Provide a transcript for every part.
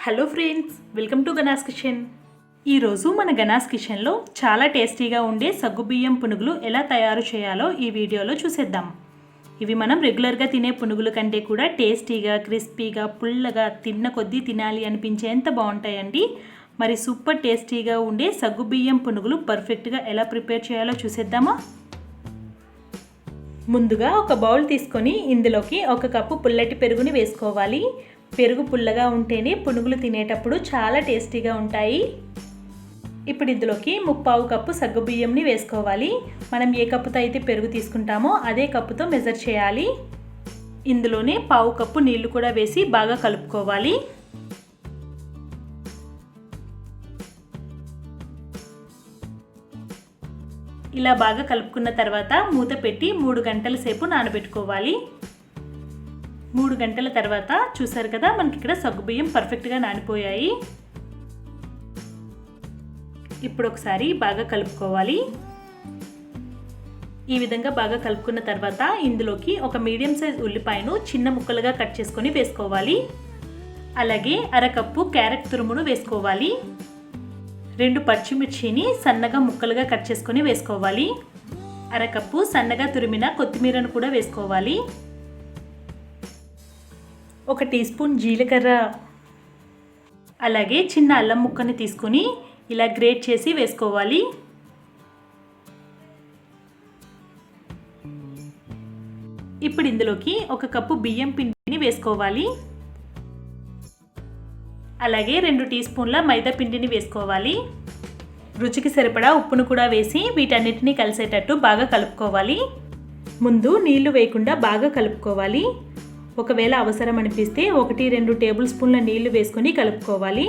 Hello friends, welcome to Gana's kitchen. ఈరోజు మన గనాస్ కిచెన్లో చాలా టేస్టీగా ఉండే సగ్గుబియ్యం పునుగులు ఎలా తయారు చేయాలో ఈ వీడియోలో చూసేద్దాం. ఇవి మనం రెగ్యులర్గా తినే పునుగుల కంటే కూడా టేస్టీగా, క్రిస్పీగా, పుల్లగా, తిన్న కొద్దీ తినాలి అనిపించేంత బాగుంటాయండి. మరి సూపర్ టేస్టీగా ఉండే సగ్గుబియ్యం పునుగులు పర్ఫెక్ట్గా ఎలా ప్రిపేర్ చేయాలో చూసేద్దామా? ముందుగా ఒక బౌల్ తీసుకొని ఇందులోకి 1 కప్పు పుల్లటి పెరుగుని వేసుకోవాలి. పెరుగు పుల్లగా ఉంటేనే పునుగులు తినేటప్పుడు చాలా టేస్టీగా ఉంటాయి. ఇప్పుడు ఇందులోకి 3/4 కప్పు సగ్గుబియ్యంని వేసుకోవాలి. మనం ఏ కప్పుతో అయితే పెరుగు తీసుకుంటామో అదే కప్పుతో మెజర్ చేయాలి. ఇందులోనే 1/4 కప్పు నీళ్లు కూడా వేసి బాగా కలుపుకోవాలి. ఇలా బాగా కలుపుకున్న తర్వాత మూత పెట్టి 3 గంటల సేపు నానబెట్టుకోవాలి. 3 గంటల తర్వాత చూసారు కదా, మనకి ఇక్కడ సగ్గుబియ్యం పర్ఫెక్ట్గా నానిపోయాయి. ఇప్పుడు ఒకసారి బాగా కలుపుకోవాలి. ఈ విధంగా బాగా కలుపుకున్న తర్వాత ఇందులోకి ఒక మీడియం సైజ్ ఉల్లిపాయను చిన్న ముక్కలుగా కట్ చేసుకొని వేసుకోవాలి. అలాగే 1/2 కప్పు క్యారెట్ తురుమును వేసుకోవాలి. 2 పచ్చిమిర్చిని సన్నగా ముక్కలుగా కట్ చేసుకొని వేసుకోవాలి. 1/2 కప్పు సన్నగా తురిమిన కొత్తిమీరను కూడా వేసుకోవాలి. 1 టీ స్పూన్ జీలకర్ర, అలాగే చిన్న అల్లం ముక్కని తీసుకొని ఇలా గ్రేట్ చేసి వేసుకోవాలి. ఇప్పుడు ఇందులోకి 1 కప్పు బియ్యం పిండిని వేసుకోవాలి. అలాగే 2 టీ స్పూన్ల మైదా పిండిని వేసుకోవాలి. రుచికి సరిపడా ఉప్పును కూడా వేసి వీటన్నిటిని కలిసేటట్టు బాగా కలుపుకోవాలి. ముందు నీళ్లు వేయకుండా బాగా కలుపుకోవాలి. ఒకవేళ అవసరం అనిపిస్తే 1-2 టేబుల్ స్పూన్ల నీళ్లు వేసుకొని కలుపుకోవాలి.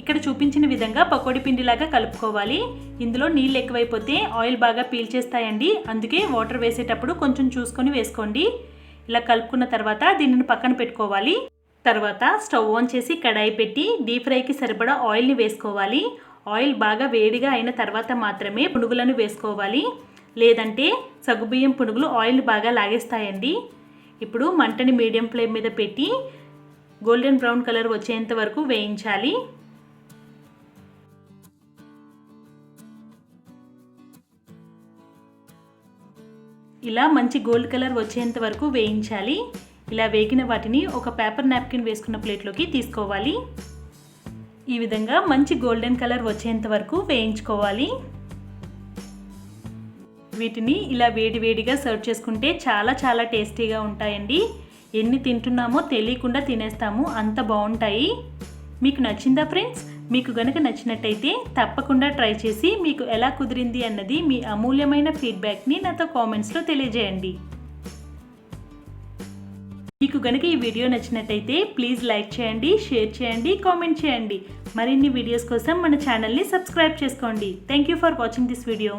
ఇక్కడ చూపించిన విధంగా పకోడీ పిండిలాగా కలుపుకోవాలి. ఇందులో నీళ్ళు ఎక్కువైపోతే ఆయిల్ బాగా పీల్చేస్తాయండి, అందుకే వాటర్ వేసేటప్పుడు కొంచెం చూసుకొని వేసుకోండి. ఇలా కలుపుకున్న తర్వాత దీనిని పక్కన పెట్టుకోవాలి. తర్వాత స్టవ్ ఆన్ చేసి కడాయి పెట్టి డీప్ ఫ్రైకి సరిపడా ఆయిల్ని వేసుకోవాలి. ఆయిల్ బాగా వేడిగా అయిన తర్వాత మాత్రమే పునుగులను వేసుకోవాలి, లేదంటే సగ్గుబియ్యం పునుగులు ఆయిల్ బాగా లాగేస్తాయండి. ఇప్పుడు మంటని మీడియం ఫ్లేమ్ మీద పెట్టి గోల్డెన్ బ్రౌన్ కలర్ వచ్చేంత వరకు వేయించాలి. ఇలా మంచి గోల్డ్ కలర్ వచ్చేంత వరకు వేయించాలి. ఇలా వేగిన వాటిని ఒక పేపర్ నాప్కిన్ వేసుకున్న ప్లేట్లోకి తీసుకోవాలి. ఈ విధంగా మంచి గోల్డెన్ కలర్ వచ్చేంత వరకు వేయించుకోవాలి. వీటిని ఇలా వేడివేడిగా సర్వ్ చేసుకుంటే చాలా చాలా టేస్టీగా ఉంటాయండి. ఎన్ని తింటున్నామో తెలియకుండా తినేస్తాము, అంత బాగుంటాయి. మీకు నచ్చిందా ఫ్రెండ్స్? మీకు గనుక నచ్చినట్టయితే తప్పకుండా ట్రై చేసి మీకు ఎలా కుదిరింది అన్నది మీ అమూల్యమైన ఫీడ్బ్యాక్ని నాతో కామెంట్స్లో తెలియజేయండి. మీకు గనుక ఈ వీడియో నచ్చినట్టయితే ప్లీజ్ లైక్ చేయండి, షేర్ చేయండి, కామెంట్ చేయండి. మరిన్ని వీడియోస్ కోసం మన ఛానల్ని సబ్స్క్రైబ్ చేసుకోండి. Thank you for watching this video.